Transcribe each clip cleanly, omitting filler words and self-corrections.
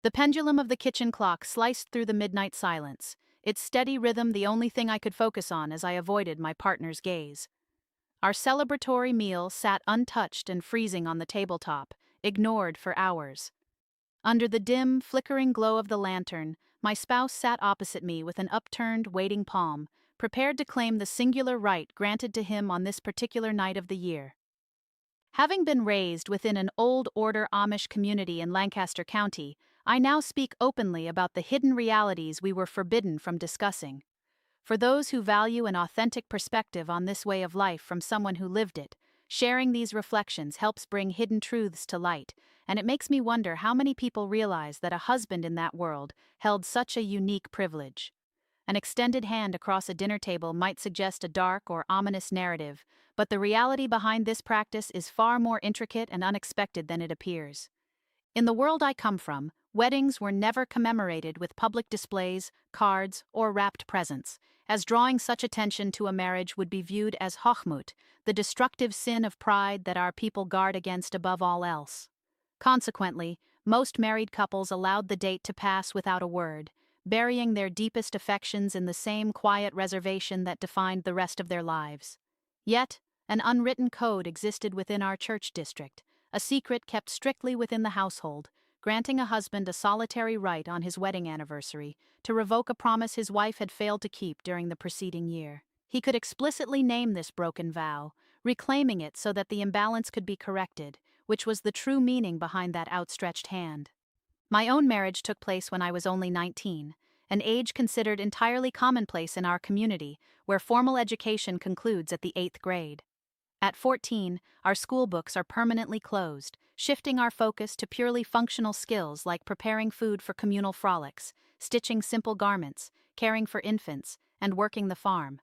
The pendulum of the kitchen clock sliced through the midnight silence, its steady rhythm the only thing I could focus on as I avoided my partner's gaze. Our celebratory meal sat untouched and freezing on the tabletop, ignored for hours. Under the dim, flickering glow of the lantern, my spouse sat opposite me with an upturned, waiting palm, prepared to claim the singular right granted to him on this particular night of the year. Having been raised within an Old Order Amish community in Lancaster County, I now speak openly about the hidden realities we were forbidden from discussing. For those who value an authentic perspective on this way of life from someone who lived it, sharing these reflections helps bring hidden truths to light, and it makes me wonder how many people realize that a husband in that world held such a unique privilege. An extended hand across a dinner table might suggest a dark or ominous narrative, but the reality behind this practice is far more intricate and unexpected than it appears. In the world I come from, weddings were never commemorated with public displays, cards, or wrapped presents, as drawing such attention to a marriage would be viewed as hochmut, the destructive sin of pride that our people guard against above all else. Consequently, most married couples allowed the date to pass without a word, burying their deepest affections in the same quiet reservation that defined the rest of their lives. Yet, an unwritten code existed within our church district, a secret kept strictly within the household, granting a husband a solitary right on his wedding anniversary to revoke a promise his wife had failed to keep during the preceding year. He could explicitly name this broken vow, reclaiming it so that the imbalance could be corrected, which was the true meaning behind that outstretched hand. My own marriage took place when I was only 19, an age considered entirely commonplace in our community, where formal education concludes at the 8th grade. At 14, our school books are permanently closed, shifting our focus to purely functional skills like preparing food for communal frolics, stitching simple garments, caring for infants, and working the farm.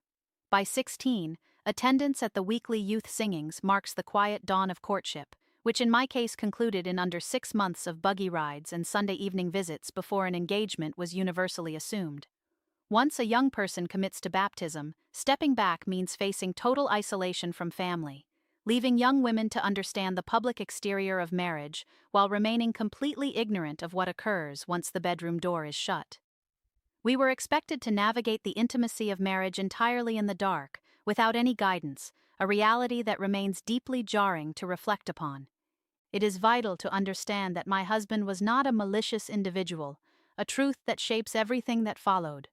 By 16, attendance at the weekly youth singings marks the quiet dawn of courtship, which in my case concluded in under 6 months of buggy rides and Sunday evening visits before an engagement was universally assumed. Once a young person commits to baptism, stepping back means facing total isolation from family, leaving young women to understand the public exterior of marriage while remaining completely ignorant of what occurs once the bedroom door is shut. We were expected to navigate the intimacy of marriage entirely in the dark, without any guidance, a reality that remains deeply jarring to reflect upon. It is vital to understand that my husband was not a malicious individual, a truth that shapes everything that followed.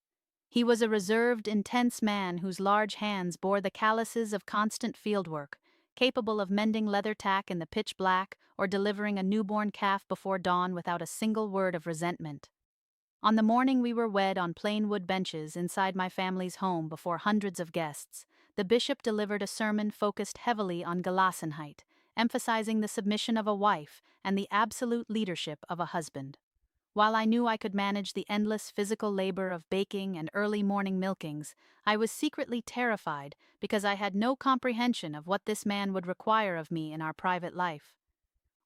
He was a reserved, intense man whose large hands bore the calluses of constant fieldwork, capable of mending leather tack in the pitch black or delivering a newborn calf before dawn without a single word of resentment. On the morning we were wed on plain wood benches inside my family's home before hundreds of guests, the bishop delivered a sermon focused heavily on Gelassenheit, emphasizing the submission of a wife and the absolute leadership of a husband. While I knew I could manage the endless physical labor of baking and early morning milkings, I was secretly terrified because I had no comprehension of what this man would require of me in our private life.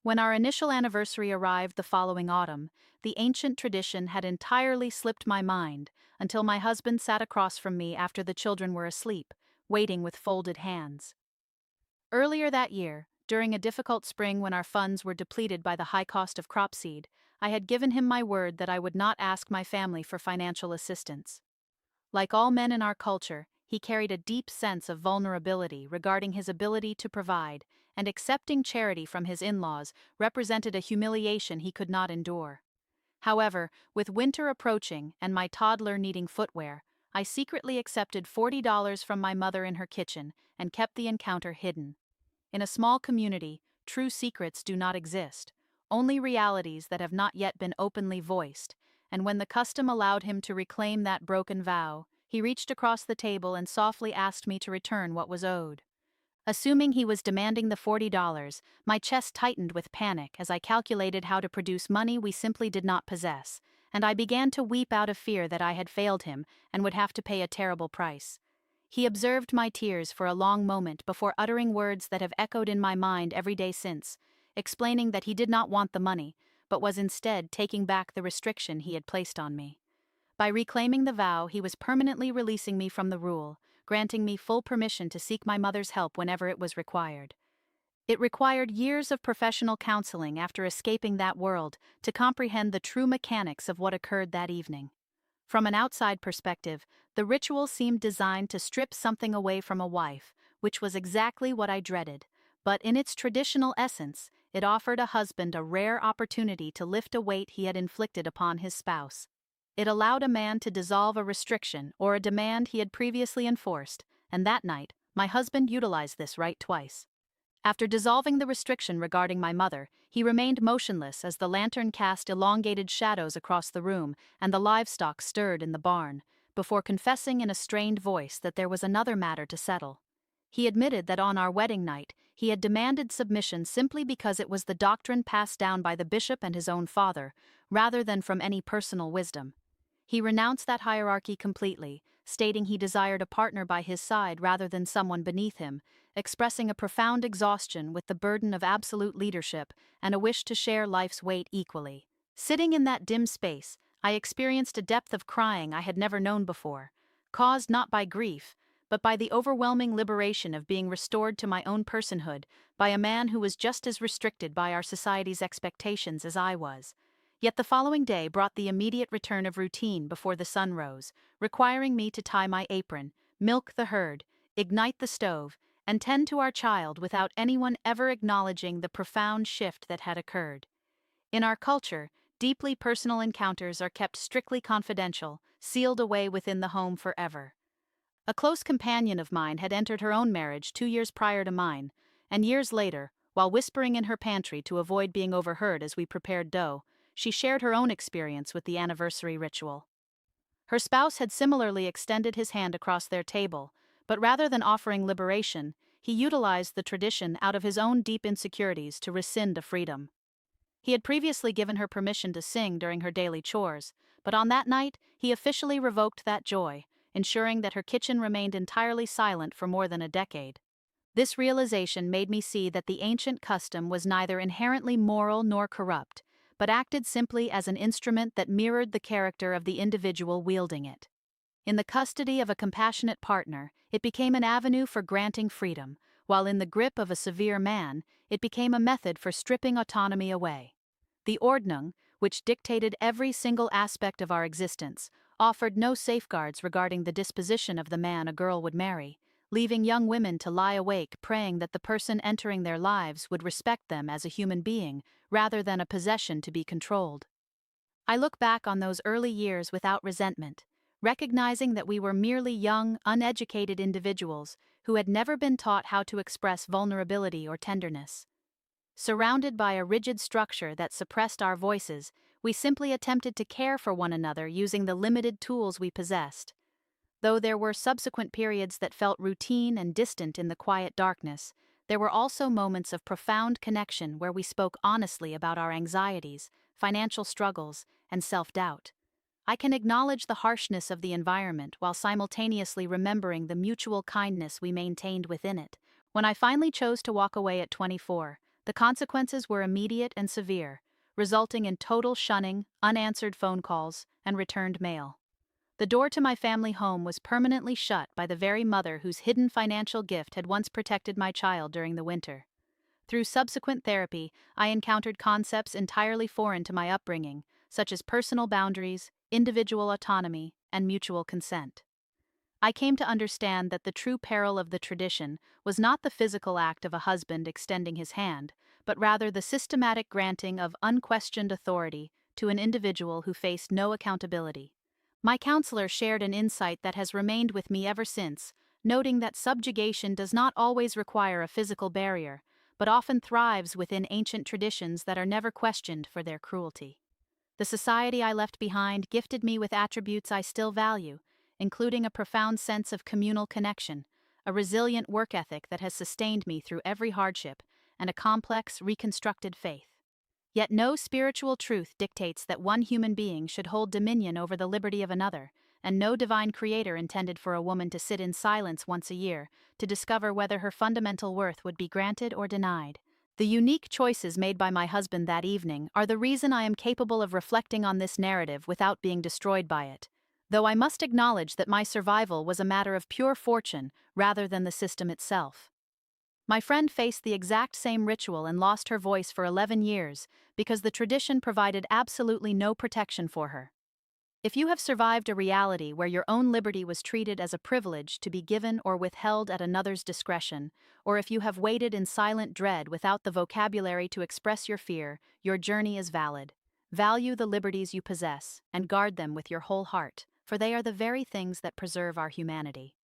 When our initial anniversary arrived the following autumn, the ancient tradition had entirely slipped my mind until my husband sat across from me after the children were asleep, waiting with folded hands. Earlier that year, during a difficult spring when our funds were depleted by the high cost of crop seed, I had given him my word that I would not ask my family for financial assistance. Like all men in our culture, he carried a deep sense of vulnerability regarding his ability to provide, and accepting charity from his in-laws represented a humiliation he could not endure. However, with winter approaching and my toddler needing footwear, I secretly accepted $40 from my mother in her kitchen and kept the encounter hidden. In a small community, true secrets do not exist, only realities that have not yet been openly voiced, and when the custom allowed him to reclaim that broken vow, he reached across the table and softly asked me to return what was owed. Assuming he was demanding the $40, my chest tightened with panic as I calculated how to produce money we simply did not possess, and I began to weep out of fear that I had failed him and would have to pay a terrible price. He observed my tears for a long moment before uttering words that have echoed in my mind every day since, explaining that he did not want the money, but was instead taking back the restriction he had placed on me. By reclaiming the vow, he was permanently releasing me from the rule, granting me full permission to seek my mother's help whenever it was required. It required years of professional counseling after escaping that world to comprehend the true mechanics of what occurred that evening. From an outside perspective, the ritual seemed designed to strip something away from a wife, which was exactly what I dreaded. But in its traditional essence, it offered a husband a rare opportunity to lift a weight he had inflicted upon his spouse. It allowed a man to dissolve a restriction or a demand he had previously enforced, and that night, my husband utilized this right twice. After dissolving the restriction regarding my mother, he remained motionless as the lantern cast elongated shadows across the room and the livestock stirred in the barn, before confessing in a strained voice that there was another matter to settle. He admitted that on our wedding night, he had demanded submission simply because it was the doctrine passed down by the bishop and his own father, rather than from any personal wisdom. He renounced that hierarchy completely, stating he desired a partner by his side rather than someone beneath him, expressing a profound exhaustion with the burden of absolute leadership and a wish to share life's weight equally. Sitting in that dim space, I experienced a depth of crying I had never known before, caused not by grief, but by the overwhelming liberation of being restored to my own personhood by a man who was just as restricted by our society's expectations as I was. Yet the following day brought the immediate return of routine before the sun rose, requiring me to tie my apron, milk the herd, ignite the stove, and tend to our child without anyone ever acknowledging the profound shift that had occurred. In our culture, deeply personal encounters are kept strictly confidential, sealed away within the home forever. A close companion of mine had entered her own marriage 2 years prior to mine, and years later, while whispering in her pantry to avoid being overheard as we prepared dough, she shared her own experience with the anniversary ritual. Her spouse had similarly extended his hand across their table, but rather than offering liberation, he utilized the tradition out of his own deep insecurities to rescind a freedom. He had previously given her permission to sing during her daily chores, but on that night, he officially revoked that joy, ensuring that her kitchen remained entirely silent for more than a decade. This realization made me see that the ancient custom was neither inherently moral nor corrupt, but acted simply as an instrument that mirrored the character of the individual wielding it. In the custody of a compassionate partner, it became an avenue for granting freedom, while in the grip of a severe man, it became a method for stripping autonomy away. The Ordnung, which dictated every single aspect of our existence, offered no safeguards regarding the disposition of the man a girl would marry, leaving young women to lie awake praying that the person entering their lives would respect them as a human being rather than a possession to be controlled. I look back on those early years without resentment, recognizing that we were merely young, uneducated individuals who had never been taught how to express vulnerability or tenderness. Surrounded by a rigid structure that suppressed our voices, we simply attempted to care for one another using the limited tools we possessed. Though there were subsequent periods that felt routine and distant in the quiet darkness, there were also moments of profound connection where we spoke honestly about our anxieties, financial struggles, and self-doubt. I can acknowledge the harshness of the environment while simultaneously remembering the mutual kindness we maintained within it. When I finally chose to walk away at 24, the consequences were immediate and severe, resulting in total shunning, unanswered phone calls, and returned mail. The door to my family home was permanently shut by the very mother whose hidden financial gift had once protected my child during the winter. Through subsequent therapy, I encountered concepts entirely foreign to my upbringing, such as personal boundaries, individual autonomy, and mutual consent. I came to understand that the true peril of the tradition was not the physical act of a husband extending his hand, but rather the systematic granting of unquestioned authority to an individual who faced no accountability. My counselor shared an insight that has remained with me ever since, noting that subjugation does not always require a physical barrier, but often thrives within ancient traditions that are never questioned for their cruelty. The society I left behind gifted me with attributes I still value, including a profound sense of communal connection, a resilient work ethic that has sustained me through every hardship, and a complex, reconstructed faith. Yet no spiritual truth dictates that one human being should hold dominion over the liberty of another, and no divine creator intended for a woman to sit in silence once a year to discover whether her fundamental worth would be granted or denied. The unique choices made by my husband that evening are the reason I am capable of reflecting on this narrative without being destroyed by it, though I must acknowledge that my survival was a matter of pure fortune rather than the system itself. My friend faced the exact same ritual and lost her voice for 11 years because the tradition provided absolutely no protection for her. If you have survived a reality where your own liberty was treated as a privilege to be given or withheld at another's discretion, or if you have waited in silent dread without the vocabulary to express your fear, your journey is valid. Value the liberties you possess, and guard them with your whole heart, for they are the very things that preserve our humanity.